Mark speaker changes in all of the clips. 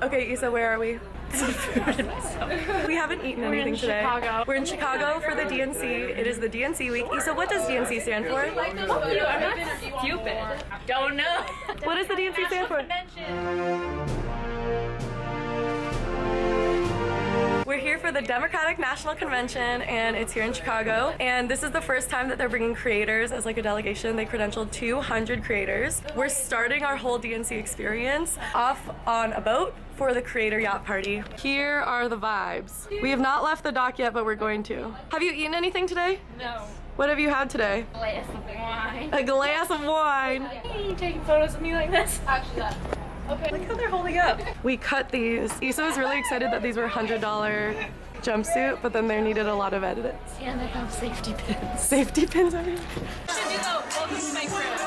Speaker 1: Okay, Issa, where are we? We haven't eaten anything today.
Speaker 2: Chicago.
Speaker 1: We're in Chicago for the DNC. It is the DNC week. Issa, what does DNC stand for?
Speaker 2: I'm not stupid. Don't know.
Speaker 1: What does the DNC stand for? We're here for the Democratic National Convention, and it's here in Chicago. And this is the first time that they're bringing creators as like a delegation. They credentialed 200 creators. We're starting our whole DNC experience off on a boat for the Creator Yacht Party. Here are the vibes. We have not left the dock yet, but we're going to. Have you eaten anything today?
Speaker 2: No.
Speaker 1: What have you had today?
Speaker 2: A glass of wine.
Speaker 1: A glass of wine.
Speaker 2: Are you taking photos of me like this? Actually, that. Okay.
Speaker 1: Look how they're holding up. We cut these. Issa was really excited that these were $100 jumpsuit, but then they needed a lot of edits.
Speaker 2: And they have safety pins.
Speaker 1: Safety pins on here.
Speaker 2: Welcome to my crib.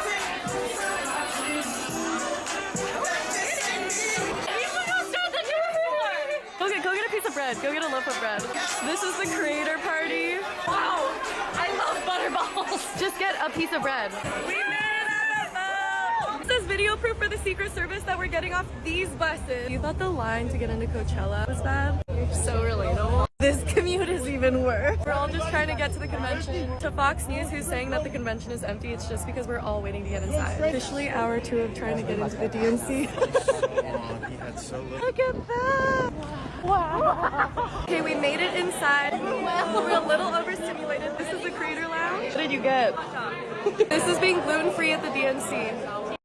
Speaker 1: Go get a piece of bread. Go get a loaf of bread. This is the creator party.
Speaker 2: Wow, I love butterballs.
Speaker 1: Just get a piece of bread. We made it on a boat. This is video proof for the Secret Service that we're getting off these buses. You thought the line to get into Coachella was bad? So relatable. This commute is even worse. We're all just trying to get to the convention. To Fox News, who's saying that the convention is empty, it's just because we're all waiting to get inside. Officially hour 2 of trying to get into the DNC. Look at that! Wow. Okay, we made it inside. We're a little overstimulated. This is the Creator Lounge. What did you get? This is being gluten-free at the DNC.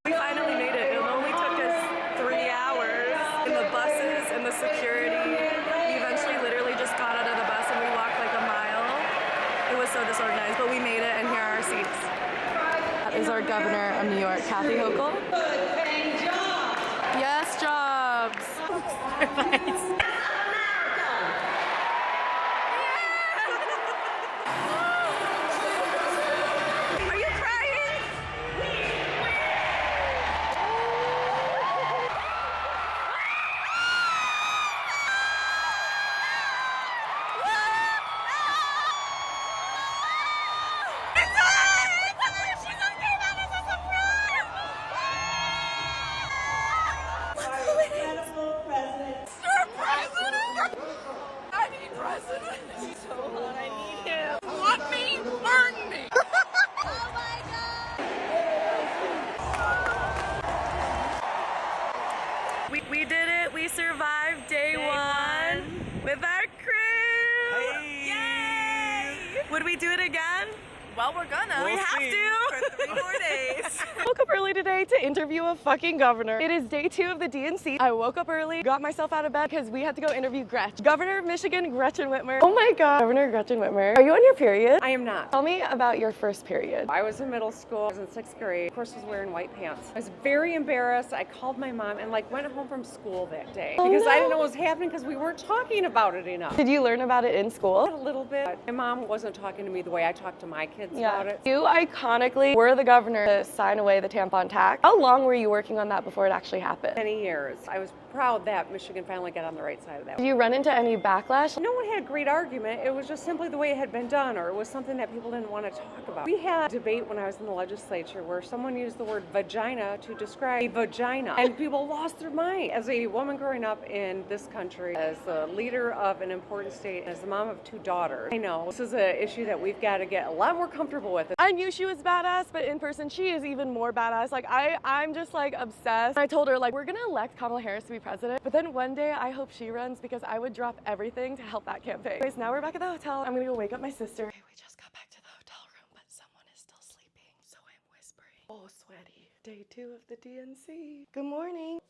Speaker 1: We finally made it. It only took us 3 hours in the buses and the security. We eventually literally just got out of the bus and we walked like a mile. It was so disorganized, but we made it and here are our seats. That is our governor of New York, Kathy Hochul. Yes, jobs. We did it. We survived day one with our crew. Hey. Yay! Would we do it again? Well, we're gonna. We have to. For 3 more days. I woke up early today to interview a fucking governor. It is day 2 of the DNC. I woke up early, got myself out of bed because we had to go interview Gretchen. Governor of Michigan, Gretchen Whitmer. Oh my God. Governor Gretchen Whitmer. Are you on your period?
Speaker 3: I am not.
Speaker 1: Tell me about your first period.
Speaker 3: I was in middle school. I was in 6th grade. Of course, I was wearing white pants. I was very embarrassed. I called my mom and went home from school that day because I didn't know what was happening because we weren't talking about it enough.
Speaker 1: Did you learn about it in school?
Speaker 3: A little bit. My mom wasn't talking to me the way I talk to my kids about it.
Speaker 1: You iconically were the governor to sign away the tampon tax. How long were you working on that before it actually happened?
Speaker 3: Many years. I was proud that Michigan finally got on the right side of that.
Speaker 1: Did you run into any backlash?
Speaker 3: No one had a great argument. It was just simply the way it had been done, or it was something that people didn't want to talk about. We had a debate when I was in the legislature where someone used the word vagina to describe a vagina, and people lost their mind. As a woman growing up in this country, as the leader of an important state, as the mom of 2 daughters, I know this is an issue that we've got to get a lot more comfortable with.
Speaker 1: I knew she was badass, but in person she is even more badass. I'm just obsessed. I told her we're gonna elect Kamala Harris to be president, but then one day I hope she runs because I would drop everything to help that campaign. Anyways, now we're back at the hotel. I'm gonna go wake up my sister. Okay, we just got back to the hotel room, but someone is still sleeping, so I'm whispering. Oh, sweaty. Day 2 of the DNC. Good morning.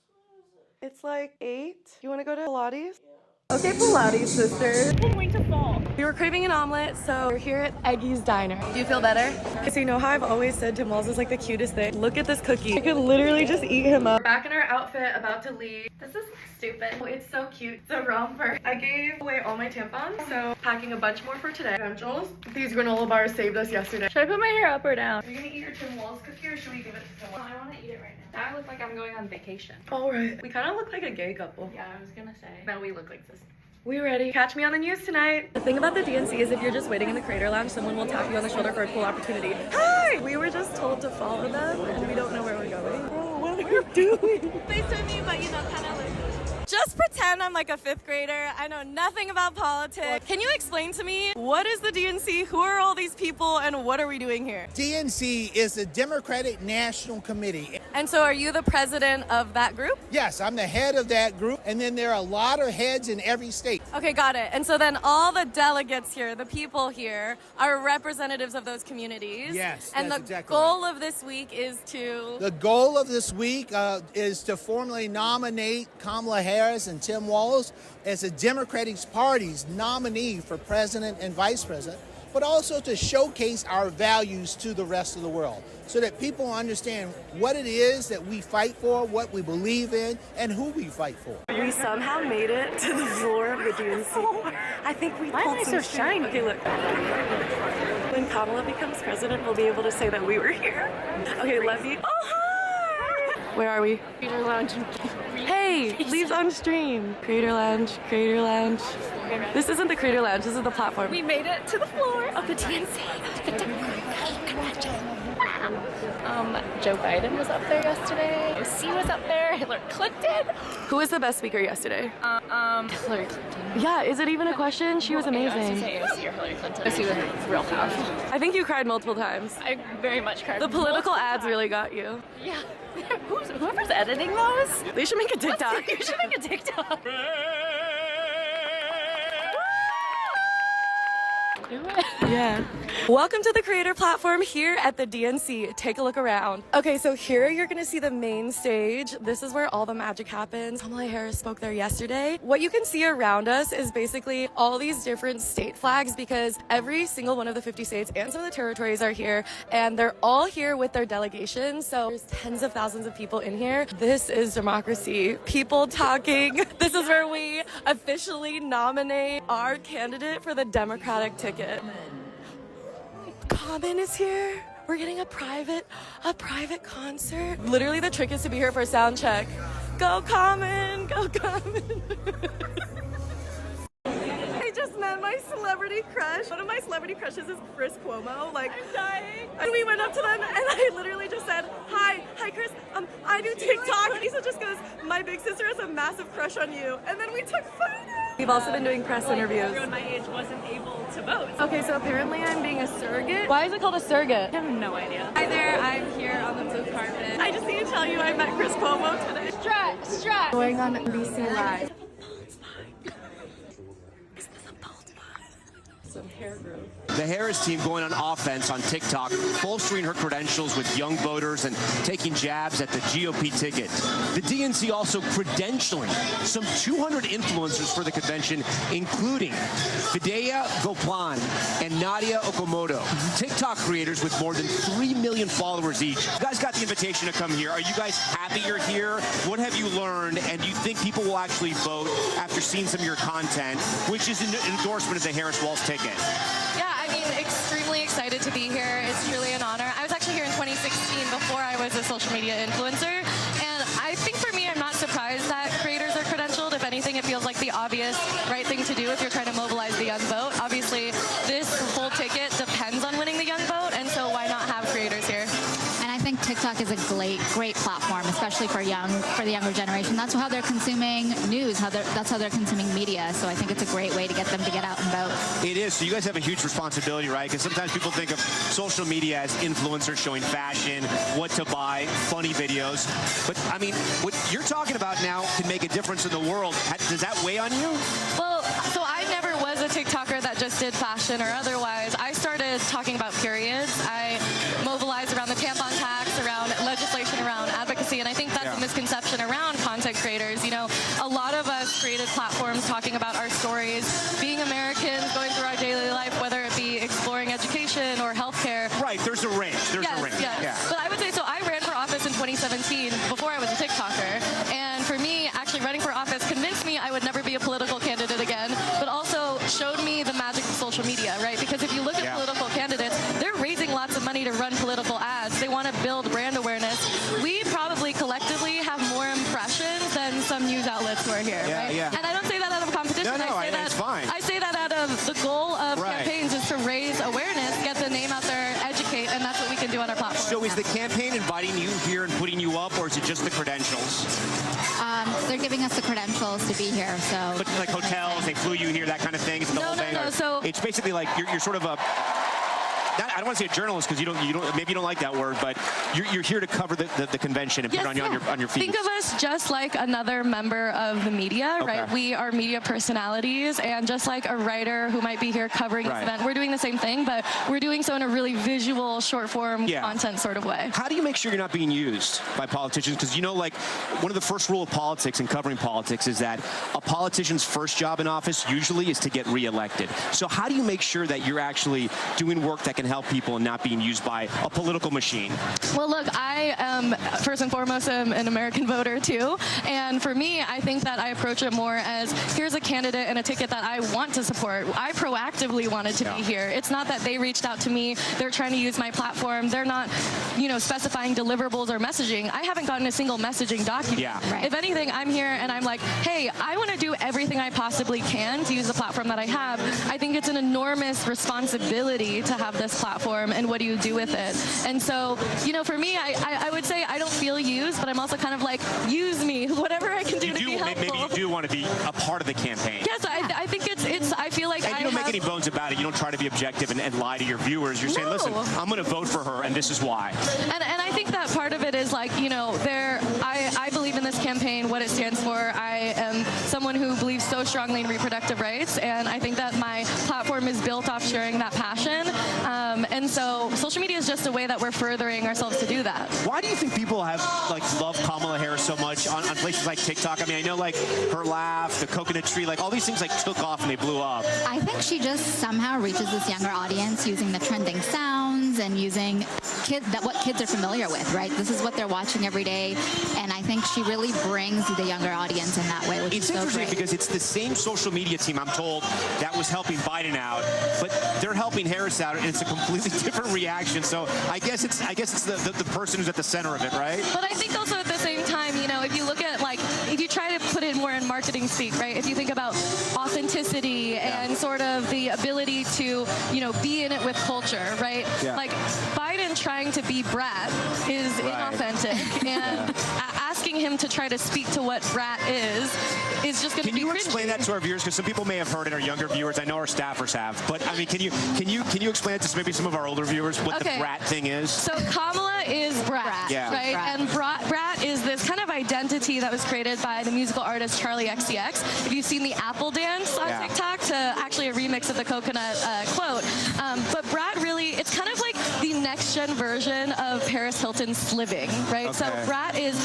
Speaker 1: It's 8. You wanna go to Pilates? Yeah. Okay, Pilates, sister.
Speaker 2: I'm going to fall.
Speaker 1: We were craving an omelet, so we're here at Eggy's Diner. Do you feel better? So you know how I've always said Tim Walz is the cutest thing? Look at this cookie. I could literally just eat him up. We're back in our outfit, about to leave. This is stupid. Oh, it's so cute. It's a romper. I gave away all my tampons, so packing a bunch more for today. Essentials. These granola bars saved us yesterday.
Speaker 2: Should I put my hair up or down?
Speaker 1: Are you gonna eat your Tim Walz cookie or should we give it to Tim Walz?
Speaker 2: I want to eat it right now. Now I look like I'm going on vacation.
Speaker 1: All right. We kind of look like a gay couple.
Speaker 2: Yeah, I was gonna say. Now we look like this.
Speaker 1: We ready. Catch me on the news tonight. The thing about the DNC is if you're just waiting in the Creator Lounge, someone will tap you on the shoulder for a cool opportunity. Hi! We were just told to follow them and we don't know where we're going. Oh, what are you doing?
Speaker 2: Face with me, but kind of
Speaker 1: Just pretend I'm like a 5th grader. I know nothing about politics. Can you explain to me, what is the DNC? Who are all these people and what are we doing here?
Speaker 4: DNC is the Democratic National Committee.
Speaker 1: And so are you the president of that group?
Speaker 4: Yes, I'm the head of that group, and then there are a lot of heads in every state.
Speaker 1: Okay, got it. And so then all the delegates here, the people here, are representatives of those communities.
Speaker 4: Yes,
Speaker 1: and
Speaker 4: that's
Speaker 1: the
Speaker 4: exactly
Speaker 1: goal of this week is to...
Speaker 4: The goal of this week is to formally nominate Kamala Harris and Tim Walz as the Democratic Party's nominee for president and vice president, but also to showcase our values to the rest of the world so that people understand what it is that we fight for, what we believe in, and who we fight for.
Speaker 1: We somehow made it to the floor of the DNC. I think we pulled some
Speaker 3: so shiny?
Speaker 1: Okay, look. When Kamala becomes president, we'll be able to say that we were here. Okay, Levy. Oh, hi! Where are we?
Speaker 2: Creator Lounge.
Speaker 1: Hey, leaves on stream. Creator Lounge, Creator Lounge. This isn't the Creator Lounge, this is the platform.
Speaker 2: We made it to the floor of the DNC. Joe Biden was up there yesterday. OC was up there. Hillary Clinton.
Speaker 1: Who was the best speaker yesterday?
Speaker 2: Hillary Clinton.
Speaker 1: Yeah, is it even a question? She was
Speaker 2: I was
Speaker 1: amazing.
Speaker 2: gonna say OC or Hillary Clinton. OC was real powerful.
Speaker 1: I think you cried multiple times.
Speaker 2: I very much cried.
Speaker 1: The political
Speaker 2: multiple
Speaker 1: ads
Speaker 2: times.
Speaker 1: really got you.
Speaker 2: Yeah. Whoever's editing those.
Speaker 1: They should make a TikTok.
Speaker 2: You should make a TikTok. Do it.
Speaker 1: Yeah. Welcome to the creator platform here at the DNC. Take a look around. Okay, so here you're gonna see the main stage. This is where all the magic happens. Kamala Harris spoke there yesterday. What you can see around us is basically all these different state flags because every single one of the 50 states and some of the territories are here and they're all here with their delegations. So there's tens of thousands of people in here. This is democracy. People talking. This is where we officially nominate our candidate for the Democratic ticket. Common is here. We're getting a private concert. Literally the trick is to be here for a sound check. Go Common, go Common. I just met my celebrity crush. One of my celebrity crushes is Chris Cuomo. Like, I'm dying. And we went up to them and I literally just said, hi Chris, I do TikTok. And he just goes, my big sister has a massive crush on you. And then we took photos. We've also been doing press interviews.
Speaker 2: Everyone my age wasn't able to vote.
Speaker 1: Okay, so apparently I'm being a surrogate. Why is it called a surrogate?
Speaker 2: I have no idea.
Speaker 1: Hi there, I'm here on the blue carpet. I just need to tell you I met Chris Cuomo today.
Speaker 2: Strut.
Speaker 1: Going on NBC Live. Some hair growth.
Speaker 5: The Harris team going on offense on TikTok, bolstering her credentials with young voters and taking jabs at the GOP ticket. The DNC also credentialing some 200 influencers for the convention, including Fidea Goplan and Nadia Okamoto, TikTok creators with more than 3 million followers each. You guys got the invitation to come here. Are you guys happy you're here? What have you learned? And do you think people will actually vote after seeing some of your content, which is an endorsement of the Harris-Walz ticket?
Speaker 1: Yeah, I mean, extremely excited to be here. It's truly an honor. I was actually here in 2016 before I was a social media influencer. And I think for me, I'm not surprised that creators are credentialed. If anything, it feels like the obvious right thing to do if you're trying to mobilize the young vote. Obviously, this whole ticket depends on winning the young vote. And so why not have creators here?
Speaker 6: And I think TikTok is a great platform, especially for the younger generation. That's how they're consuming news. That's how they're consuming media. So I think it's a great way to get them to get out and vote.
Speaker 5: It is. So you guys have a huge responsibility, right? Because sometimes people think of social media as influencers showing fashion, what to buy, funny videos. But I mean, what you're talking about now can make a difference in the world. Does that weigh on you?
Speaker 1: Well, so I never was a TikToker that just did fashion or otherwise. I started talking about periods. I mobilized around the tampon tax, around legislation, around advocacy, and I think that's a misconception around content creators. You know, a lot of us created platforms talking about our stories, being Americans, going through our daily life, whether it be exploring education or healthcare.
Speaker 5: Right, there's a range. There's a range.
Speaker 1: Yes.
Speaker 5: Yeah.
Speaker 1: But I would say, so I ran for office in 2017 before I was a TikToker, and for me, actually running for office convinced me I would never be a political candidate again, but also showed me the magic of social media, right? Because if you look at political candidates, they're raising lots of money to run political ads. They want to build brand awareness. We probably collectively have more impressions than some news outlets who are here, right?
Speaker 5: Yeah.
Speaker 1: And I don't say that out of competition.
Speaker 5: It's fine.
Speaker 1: I say that out of the goal of campaigns is to raise awareness, get the name out there, educate, and that's what we can do on our platform.
Speaker 5: So is the campaign inviting you here and putting you up, or is it just the credentials?
Speaker 6: They're giving us the credentials to be here. So,
Speaker 5: But like hotels, they flew you here, that kind of thing. Is it the whole thing?
Speaker 1: No. So
Speaker 5: it's basically like you're sort of a. I don't want to say a journalist because maybe you don't like that word, but you're here to cover the convention and put it on your feed.
Speaker 1: Think of us just like another member of the media, right? We are media personalities, and just like a writer who might be here covering this event, we're doing the same thing, but we're doing so in a really visual, short-form content sort of way.
Speaker 5: How do you make sure you're not being used by politicians? Because like one of the first rule of politics and covering politics is that a politician's first job in office usually is to get reelected. So how do you make sure that you're actually doing work that can help people and not being used by a political machine?
Speaker 1: Well, look, I am first and foremost an American voter too, and for me, I think that I approach it more as here's a candidate and a ticket that I want to support. I proactively wanted to be here. It's not that they reached out to me. They're trying to use my platform. They're not, specifying deliverables or messaging. I haven't gotten a single messaging document. If anything, I'm here and I'm like, hey, I want to do everything I possibly can to use the platform that I have. I think it's an enormous responsibility to have this platform, and what do you do with it? And so, for me, I would say I don't feel used, but I'm also kind of like, use me, whatever I can do to be helpful.
Speaker 5: Maybe you do want to be a part of the campaign.
Speaker 1: Yes, I think it's I feel like
Speaker 5: and you don't make any bones about it. You don't try to be objective and lie to your viewers. You're saying, listen, I'm going to vote for her, and this is why.
Speaker 1: And I think that part of it is like, I believe in this campaign, what it stands for. I am someone who believes so strongly in reproductive rights, and I think that my platform is built off sharing that passion. And so social media is just a way that we're furthering ourselves to do that.
Speaker 5: Why do you think people have love Kamala Harris so much on places like TikTok? I mean, I know her laugh, the coconut tree, all these things took off and they blew up.
Speaker 6: I think she just somehow reaches this younger audience using the trending sounds and using what kids are familiar with, right? This is what they're watching every day, and I think she really brings the younger audience in that way, which is so great.
Speaker 5: It's interesting because it's the same social media team, I'm told, that was helping Biden out, but they're helping Harris out, and it's a completely different reaction. So I guess it's the person who's at the center of it, right?
Speaker 1: But I think also at the same time, if you look at if you try to put it more in marketing speak, right? If you think about authenticity and sort of the ability to, be in it with culture, right? Like Biden trying to be brat is inauthentic, and asking him to try to speak to what brat is just going to be cringy. Can you
Speaker 5: explain that to our viewers? Because some people may have heard it, our younger viewers. I know our staffers have, but I mean, can you explain it to maybe some of our older viewers what the brat thing is?
Speaker 1: So Kamala is brat, right?
Speaker 6: Brat.
Speaker 1: And brat is this kind of identity that was created by the musical artist Charlie XCX. If you've seen the Apple dance on TikTok, to actually a remix of the coconut quote, but brat really, it's kind of like the next gen version of Paris Hilton's sliving, right? So brat is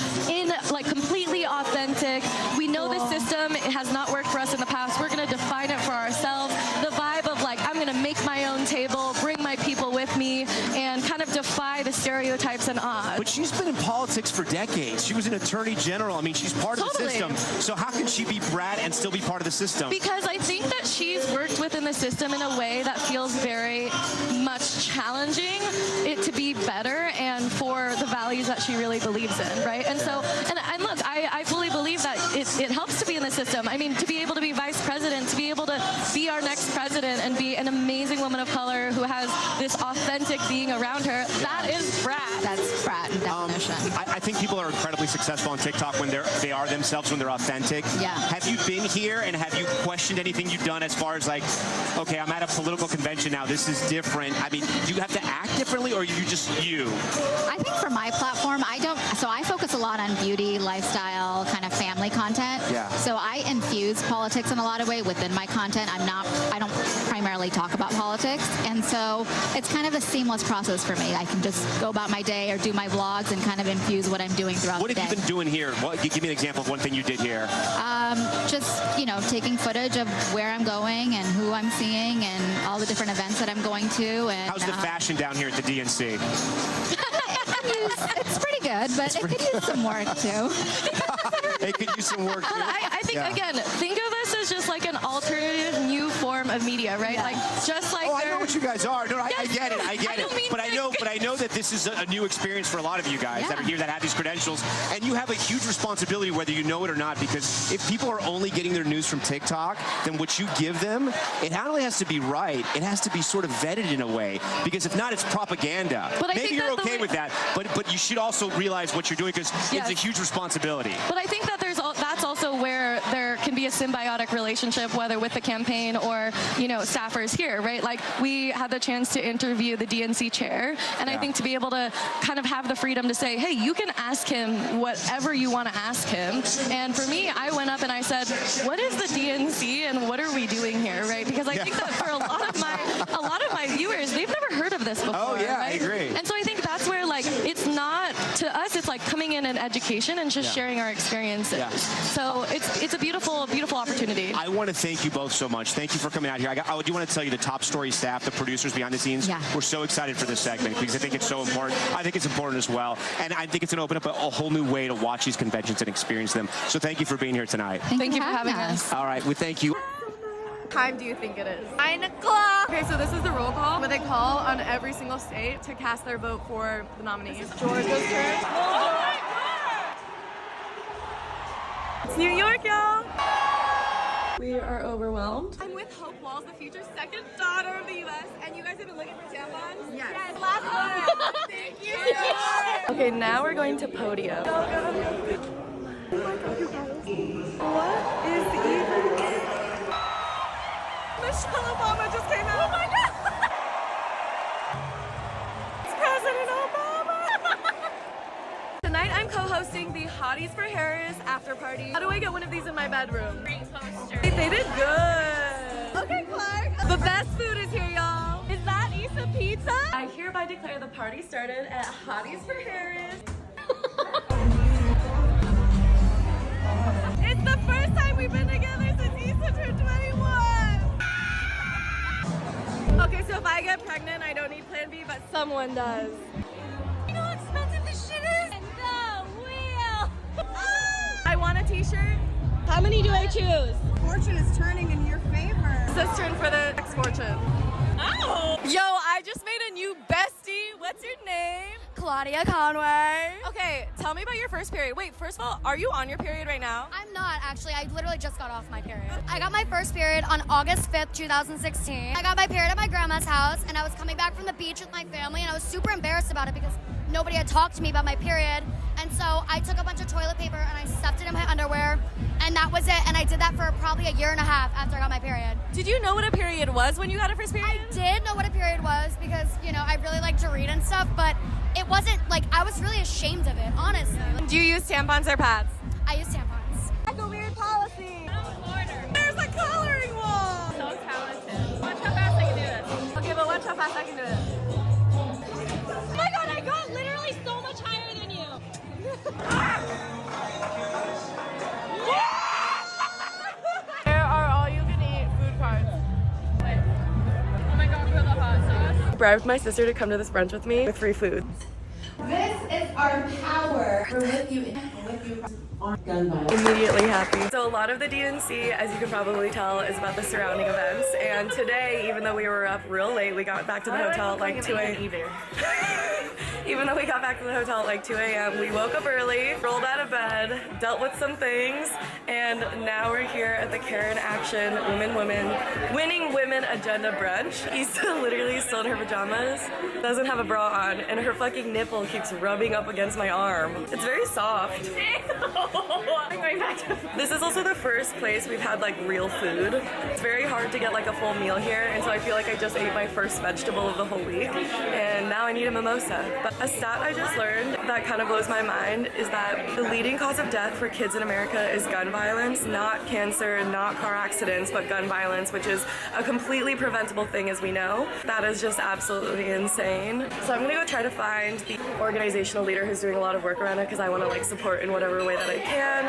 Speaker 1: completely authentic. We know the system, it has not worked for us in the past. We're going to define it for ourselves. The vibe of I'm going to make my own table, bring my people with me, and kind of defy the stereotypes and odds.
Speaker 5: But she's been in politics for decades. She was an attorney general. I mean, she's part of the system. So how can she be brat and still be part of the system?
Speaker 1: Because I think that she's worked within the system in a way that feels very much challenging it to be better and for the values that she really believes in, right? And so, and look, I fully believe that it helps to be in the system. I mean, to be able to be vice president, to be able to be our next president and be an amazing woman of color who has this authentic being around her, that is brat.
Speaker 6: That's brat in definition.
Speaker 5: I think people are incredibly successful on TikTok when they are themselves, when they're authentic. Have you been here and have you questioned anything you've done as far as okay, I'm at a political convention now, this is different. I mean, do you have to act differently or are you just you?
Speaker 6: I think for my platform, I focus a lot on beauty, lifestyle, kind of family content. So I infuse politics in a lot of ways within my content. I don't primarily talk about politics, and so it's kind of a seamless process for me. I can just go about my day or do my vlogs and kind of infuse what I'm doing throughout the day.
Speaker 5: What have you been doing here? Give me an example of one thing you did here.
Speaker 6: Just, taking footage of where I'm going and who I'm seeing and all the different events that I'm going to. And
Speaker 5: how's the fashion down here at the DNC?
Speaker 6: It's pretty good, but it could use some work too.
Speaker 5: It could use some work too.
Speaker 1: I think again, think of this as just like an alternative new form of media, right?
Speaker 5: I know what you guys are. No, I get it. But I know that this is a new experience for a lot of you guys that are here that have these credentials, and you have a huge responsibility whether you know it or not, because if people are only getting their news from TikTok, then what you give them, it not only has to be right, it has to be sort of vetted in a way, because if not, it's propaganda. Maybe you're okay with that, but you should also realize what you're doing, because it's a huge responsibility.
Speaker 1: But I think that that's that's also where there can be a symbiotic relationship, whether with the campaign or, you know, staffers here, right? Like, we had the chance to interview the DNC chair, and I think to be able to kind of have the freedom to say, hey, you can ask him whatever you want to ask him. And for me, I went up and I said, what is the DNC and what are we doing here, right? Because I think that for a lot of my viewers, they've never heard of this before.
Speaker 5: Oh yeah,
Speaker 1: right?
Speaker 5: I agree.
Speaker 1: And so I think that's where, like, it's not to us, it's like coming in and education and just sharing our experiences.
Speaker 5: Yeah.
Speaker 1: So it's a beautiful, beautiful opportunity.
Speaker 5: I want to thank you both so much. Thank you for coming out here. I do want to tell you the top story staff, the producers behind the scenes.
Speaker 6: Yeah.
Speaker 5: We're so excited for this segment because I think it's so important. I think it's important as well, and I think it's going to open up a whole new way to watch these conventions and experience them. So thank you for being here tonight.
Speaker 1: Thank you for having us.
Speaker 5: All right, well, thank you.
Speaker 1: What time do you think it is? 9 o'clock. Okay, so this is the roll call where they call on every single state to cast their vote for the nominees. Georgia's turn. Oh my God! It's New York, y'all. We are overwhelmed. I'm with Hope Walls, the future second daughter of the U.S., and you guys have been looking for tampons? Yes. Last one. Thank you. Okay, now we're going to podium. Go. Oh my God, you guys. What is even? Michelle Obama just came out. Oh my God! It's President Obama! Tonight I'm co-hosting the Hotties for Harris after party. How do I get one of these in my bedroom? Great poster. They did good. Okay, Clark. The best food is here, y'all. Is that Issa Pizza? I hereby declare the party started at Hotties for Harris. It's the first time we've been together since Issa turned 21. Okay, so if I get pregnant, I don't need Plan B, but someone does. You know how expensive this shit is? And the wheel! I want a t-shirt. How many do I choose?
Speaker 7: Fortune is turning in your favor.
Speaker 1: This turn for the next fortune. Oh! Yo, I just made a new bestie. What's your name? Claudia Conway. Okay, tell me about your first period. Wait, first of all, are you on your period right now?
Speaker 8: I'm not, actually. I literally just got off my period. I got my first period on August 5th, 2016. I got my period at my grandma's house, and I was coming back from the beach with my family, and I was super embarrassed about it because nobody had talked to me about my period. And so I took a bunch of toilet paper and I stuffed it in my underwear, and that was it. And I did that for probably a year and a half after I got my period.
Speaker 1: Did you know what a period was when you got a first period?
Speaker 8: I did know what a period was because, you know, I really like to read and stuff, but it wasn't, like, I was really ashamed of it, honestly.
Speaker 1: Do you use tampons or pads?
Speaker 8: I use tampons.
Speaker 1: Like a weird policy. There's a coloring wall. So talented. Watch how fast I can do this. Okay, but watch how fast I can do this. Oh my God, I got literally so much higher than you. There are all you can eat food carts. Wait. Oh my God, for the hot sauce. Bribed my sister to come to this brunch with me with free food.
Speaker 7: This is our power. We're with you. On gun violence.
Speaker 1: Immediately happy. So a lot of the DNC, as you can probably tell, is about the surrounding events. And today, even though we were up real late, we got back to the hotel at like 2 a.m. Even though we got back to the hotel at like 2 a.m., we woke up early, rolled out of bed, dealt with some things, and now we're here at the Karen Action Winning Women Agenda brunch. Issa literally still in her pajamas, doesn't have a bra on, and her fucking nipple keeps rubbing up against my arm. It's very soft. This is also the first place we've had like real food. It's very hard to get like a full meal here, and so I feel like I just ate my first vegetable of the whole week, and now I need a mimosa. But a stat I just learned that kind of blows my mind is that the leading cause of death for kids in America is gun violence, not cancer, not car accidents, but gun violence, which is a completely preventable thing, as we know. That is just absolutely insane. So I'm gonna go try to find the organizational leader who's doing a lot of work around it because I want to like support in whatever way that I can.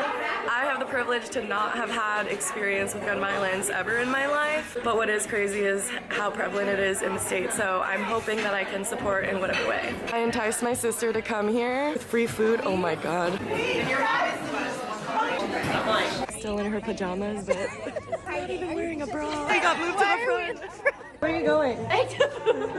Speaker 1: I have the privilege to not have had experience with gun violence ever in my life, but what is crazy is how prevalent it is in the state, so I'm hoping that I can support in whatever way. I enticed my sister to come here with free food. Oh my God. Still in her pajamas, but not even wearing a bra. I got moved to the front. Where are you going?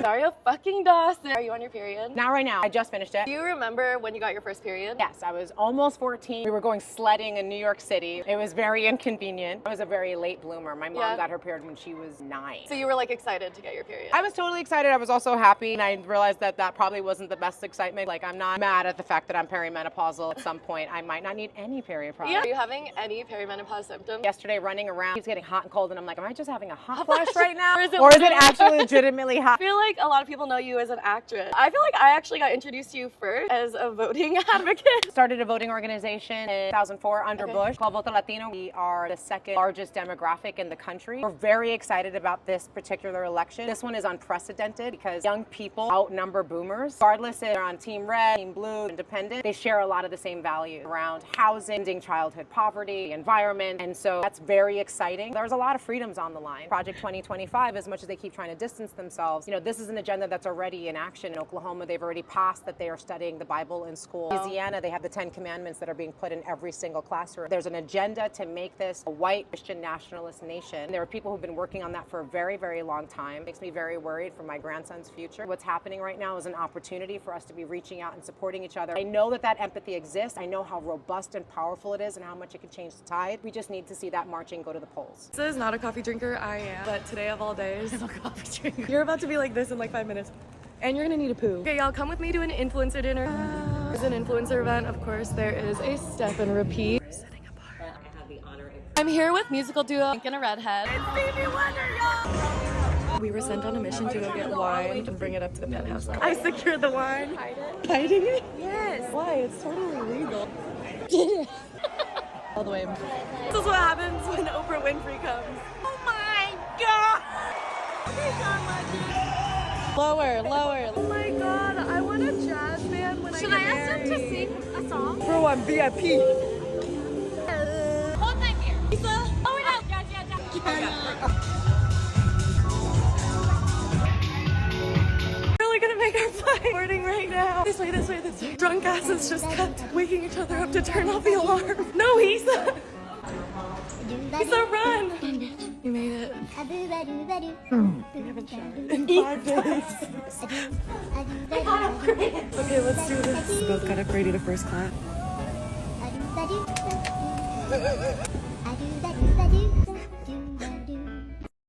Speaker 1: Dario fucking Dawson. Are you on your period?
Speaker 3: Not right now. I just finished it.
Speaker 1: Do you remember when you got your first period?
Speaker 3: Yes, I was almost 14. We were going sledding in New York City. It was very inconvenient. I was a very late bloomer. My mom got her period when she was 9.
Speaker 1: So you were like excited to get your period?
Speaker 3: I was totally excited. I was also happy. And I realized that that probably wasn't the best excitement. Like, I'm not mad at the fact that I'm perimenopausal. At some point, I might not need any period product.
Speaker 1: Yeah. Are you having any perimenopause symptoms?
Speaker 3: Yesterday, running around, it's getting hot and cold, and I'm like, am I just having a hot flash right now?
Speaker 1: Or
Speaker 3: is it actually legitimately hot?
Speaker 1: I feel like a lot of people know you as an actress. I feel like I actually got introduced to you first as a voting advocate.
Speaker 3: Started a voting organization in 2004 under Bush called Voto Latino. We are the second largest demographic in the country. We're very excited about this particular election. This one is unprecedented because young people outnumber boomers. Regardless if they're on Team Red, Team Blue, Independent, they share a lot of the same values around housing, ending childhood poverty, the environment, and so that's very exciting. There's a lot of freedoms on the line. Project 2025, as much as they keep trying to distance themselves, you know, this is an agenda that's already in action. In Oklahoma, they've already passed that they are studying the Bible in school. In Louisiana, they have the 10 Commandments that are being put in every single classroom. There's an agenda to make this a white Christian nationalist nation. There are people who've been working on that for a very, very long time. It makes me very worried for my grandson's future. What's happening right now is an opportunity for us to be reaching out and supporting each other. I know that that empathy exists. I know how robust and powerful it is and how much it can change the tide. We just need to see that marching go to the polls.
Speaker 1: This is not a coffee drinker, I am. But today of all days, I'm a coffee drinker. You're about to be like this in like 5 minutes. And you're gonna need a poo. Okay, y'all, come with me to an influencer dinner. There's an influencer event, of course. There is a step and repeat. We're sitting apart. I'm here with musical duo Pink and a Redhead. It's Stevie Wonder, y'all! We were sent on a mission to go get wine and bring it up to the penthouse. I secured the wine. Hide it? Hiding it? Yes. Why? It's totally legal. All the way. This is what happens when Oprah Winfrey comes. Oh my God! Lower, lower. Oh my God, I want a jazz band when
Speaker 8: Should I ask them to sing a song?
Speaker 1: Bro, I'm VIP.
Speaker 8: Hold that here. Lisa? Oh, no.
Speaker 1: Really gonna make our flight boarding right now. This way, this way, this way. Drunk asses just kept waking each other up to turn off the alarm. No, Isa! Isa, run! You made it. You haven't showered in 5 days. I got upgraded. Okay, let's do this. We both got upgraded to first class.